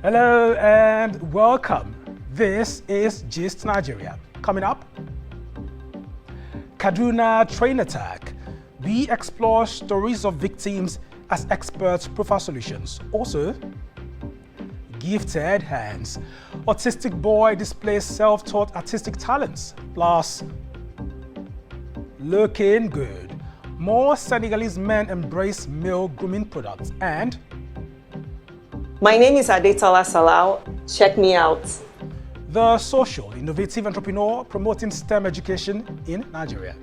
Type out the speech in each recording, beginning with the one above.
Hello and welcome. This is Gist Nigeria. Coming up, Kaduna train attack. We explore stories of victims as experts profile solutions. Also, gifted hands. Autistic boy displays self-taught artistic talents. Plus, looking good. More Senegalese men embrace male grooming products. And my name is Adetola Salau. Check me out. The social innovative entrepreneur promoting STEM education in Nigeria.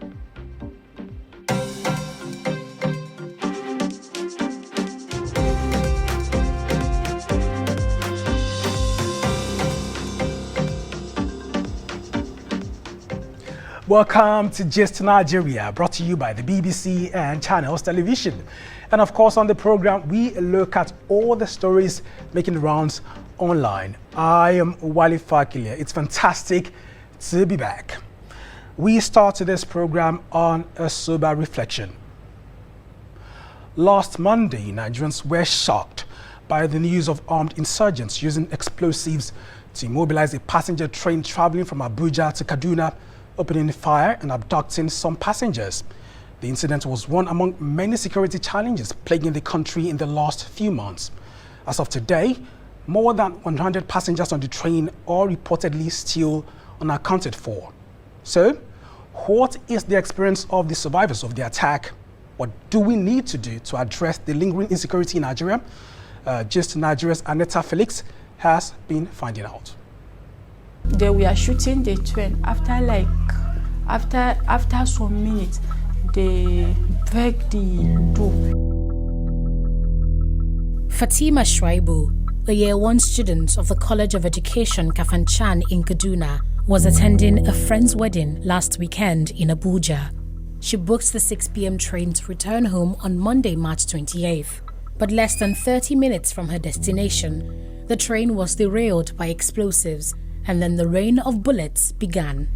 Welcome to Gist Nigeria, brought to you by the BBC and Channels Television. And of course, on the program, we look at all the stories making the rounds online. I am Wale Fakilia. It's fantastic to be back. We start this program on a sober reflection. Last Monday, Nigerians were shocked by the news of armed insurgents using explosives to immobilize a passenger train traveling from Abuja to Kaduna, opening fire and abducting some passengers. The incident was one among many security challenges plaguing the country in the last few months. As of today, more than 100 passengers on the train are reportedly still unaccounted for. So, what is the experience of the survivors of the attack? What do we need to do to address the lingering insecurity in Nigeria? Gist Nigeria's Aneta Felix has been finding out. They were shooting the train. After some minutes, they break the door. Fatima Shuaibu, a Year 1 student of the College of Education Kafanchan in Kaduna, was attending a friend's wedding last weekend in Abuja. She booked the 6 p.m. train to return home on Monday, March 28th. But less than 30 minutes from her destination, the train was derailed by explosives, and then the rain of bullets began.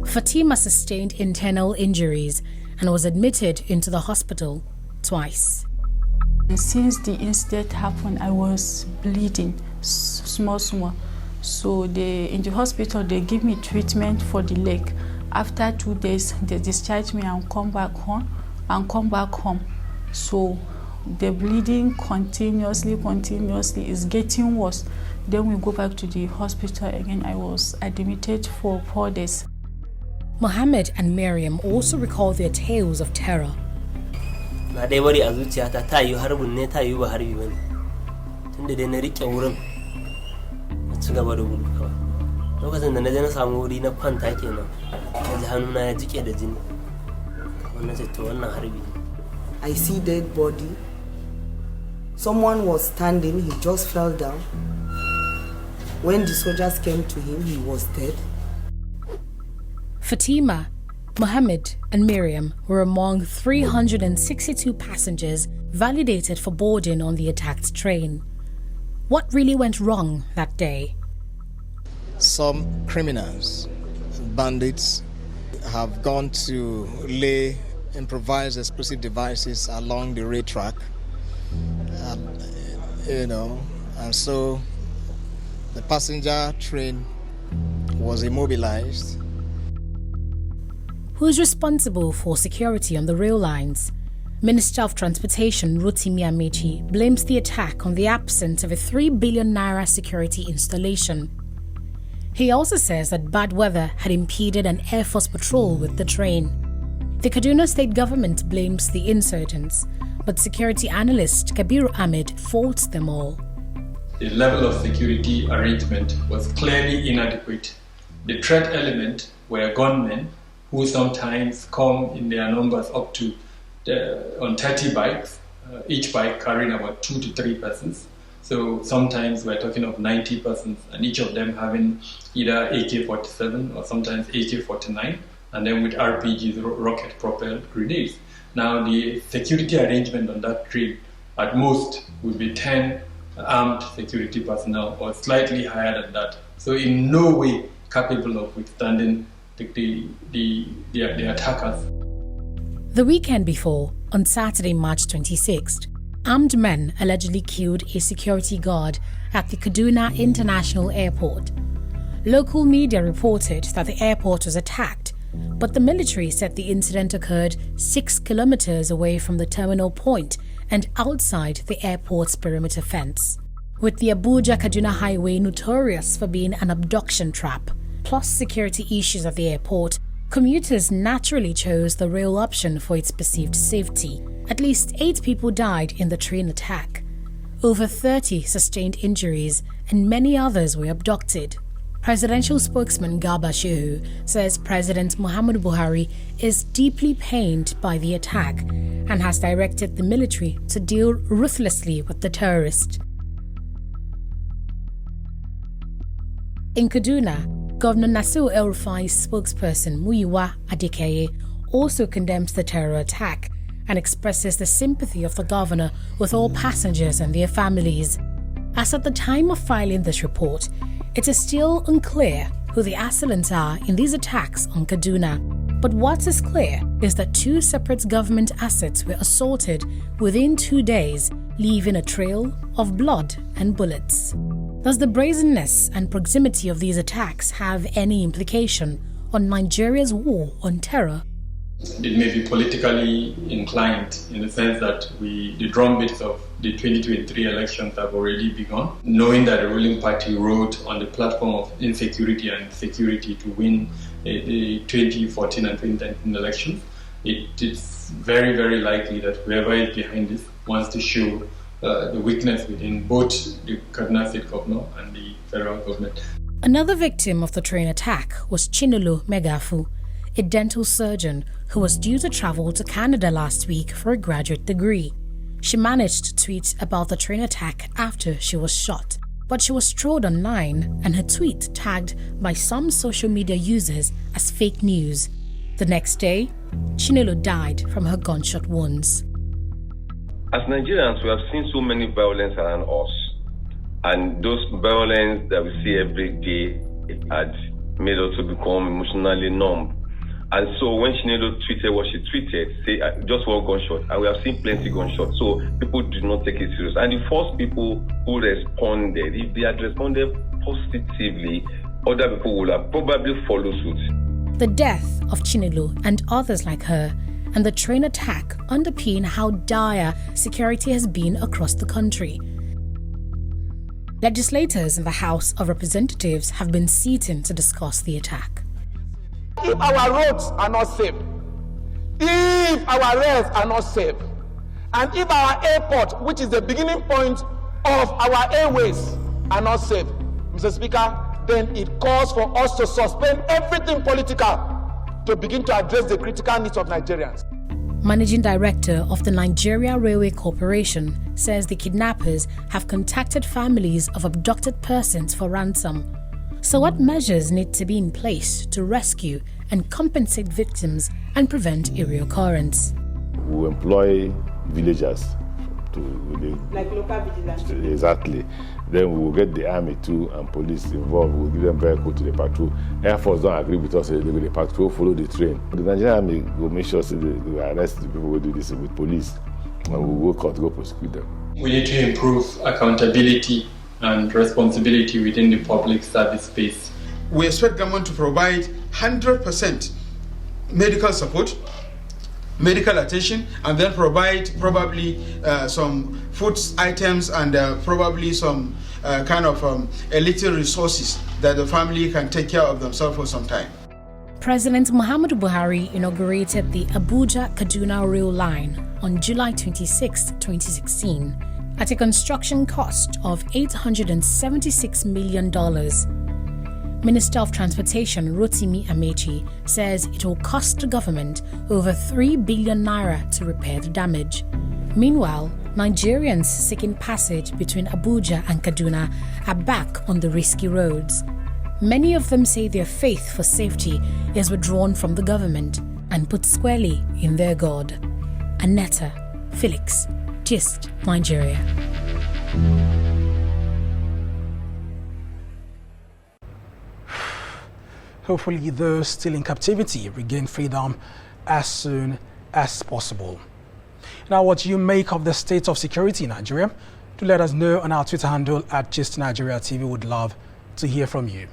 Fatima sustained internal injuries and was admitted into the hospital twice. Since the incident happened, I was bleeding small. So in the hospital, they give me treatment for the leg. After 2 days, they discharge me and come back home. So the bleeding continuously is getting worse. Then we go back to the hospital again. I was admitted for 4 days. Mohammed and Miriam also recall their tales of terror. Na dai bari a zuciyata ta yi harbin ne ta yi ba harbi bane. Tunda dai na rike wurin na ci gaba da gudu kawai. Lokacin da na je na samu wuri na kwanta kenan. Na ji hannuna ya jike da jini. Wannan ce to wannan harbi. I see dead body. Someone was standing, he just fell down. When the soldiers came to him, he was dead. Fatima, Mohammed and Miriam were among 362 passengers validated for boarding on the attacked train. What really went wrong that day? Some criminals, bandits, have gone to lay improvised explosive devices along the rail track, and so the passenger train was immobilized. Who's responsible for security on the rail lines? Minister of Transportation Rotimi Amechi blames the attack on the absence of a 3 billion naira security installation. He also says that bad weather had impeded an Air Force patrol with the train. The Kaduna state government blames the insurgents, but security analyst Kabiru Ahmed faults them all. The level of security arrangement was clearly inadequate. The threat element were gunmen who sometimes come in their numbers up to on 30 bikes, each bike carrying about 2 to 3 persons. So sometimes we're talking of 90 persons, and each of them having either AK-47 or sometimes AK-49, and then with RPGs, rocket-propelled grenades. Now the security arrangement on that train at most would be 10 armed security personnel or slightly higher than that. So in no way capable of withstanding the attackers. The weekend before, on Saturday, March 26th, Armed men allegedly killed a security guard at the Kaduna International Airport. Local media reported that the airport was attacked, but the military said the incident occurred 6 kilometers away from the terminal point and outside the airport's perimeter fence. With the Abuja-Kaduna highway notorious for being an abduction trap, plus security issues at the airport, commuters naturally chose the rail option for its perceived safety. At least 8 people died in the train attack. Over 30 sustained injuries and many others were abducted. Presidential spokesman Garba Shehu says President Muhammadu Buhari is deeply pained by the attack and has directed the military to deal ruthlessly with the terrorist. In Kaduna, Governor Nasir El-Rufai's spokesperson Muyiwa Adekeye also condemns the terror attack and expresses the sympathy of the governor with all passengers and their families. As at the time of filing this report, it is still unclear who the assailants are in these attacks on Kaduna. But what is clear is that 2 separate government assets were assaulted within 2 days, leaving a trail of blood and bullets. Does the brazenness and proximity of these attacks have any implication on Nigeria's war on terror? It may be politically inclined in the sense that the drumbeats of the 2023 elections have already begun. Knowing that the ruling party rode on the platform of insecurity and security to win the 2014 and 2019 elections, it is very, very likely that whoever is behind this wants to show the weakness within both the Kaduna State governor and the federal government. Another victim of the train attack was Chinelo Megafu, a dental surgeon who was due to travel to Canada last week for a graduate degree. She managed to tweet about the train attack after she was shot, but she was trolled online and her tweet tagged by some social media users as fake news. The next day, Chinelo died from her gunshot wounds. As Nigerians, we have seen so many violence around us, and those violence that we see every day had made us to become emotionally numb. And so when Chinelo tweeted what she tweeted, say just one gunshot, and we have seen plenty gunshots, so people do not take it serious. And the first people who responded, if they had responded positively, other people would have probably followed suit. The death of Chinelo and others like her and the train attack underpin how dire security has been across the country. Legislators in the House of Representatives have been sitting to discuss the attack. If our roads are not safe, if our rails are not safe, and if our airport, which is the beginning point of our airways, are not safe, Mr. Speaker, then it calls for us to suspend everything political to begin to address the critical needs of Nigerians. Managing Director of the Nigeria Railway Corporation says the kidnappers have contacted families of abducted persons for ransom. So what measures need to be in place to rescue and compensate victims and prevent a reoccurrence? We employ villagers Like local vigilante. Exactly. Then we will get the army too and police involved. We'll give them vehicle to the patrol. Air Force don't agree with us. They will the patrol follow the train. The Nigerian army will make sure they will arrest the people who do this with police, and we will go court to go prosecute them. We need to improve accountability and responsibility within the public service space. We expect government to provide 100% medical support, medical attention, and then provide probably some food items and probably some kind of a little resources that the family can take care of themselves for some time. President Muhammadu Buhari inaugurated the Abuja-Kaduna rail line on July 26, 2016, at a construction cost of $876 million. Minister of Transportation Rotimi Amechi says it will cost the government over 3 billion naira to repair the damage. Meanwhile, Nigerians seeking passage between Abuja and Kaduna are back on the risky roads. Many of them say their faith for safety is withdrawn from the government and put squarely in their God. Aneta, Felix, Gist, Nigeria. Hopefully those still in captivity regain freedom as soon as possible. Now, what you make of the state of security in Nigeria? Do let us know on our Twitter handle @GistNigeriaTV. Would love to hear from you.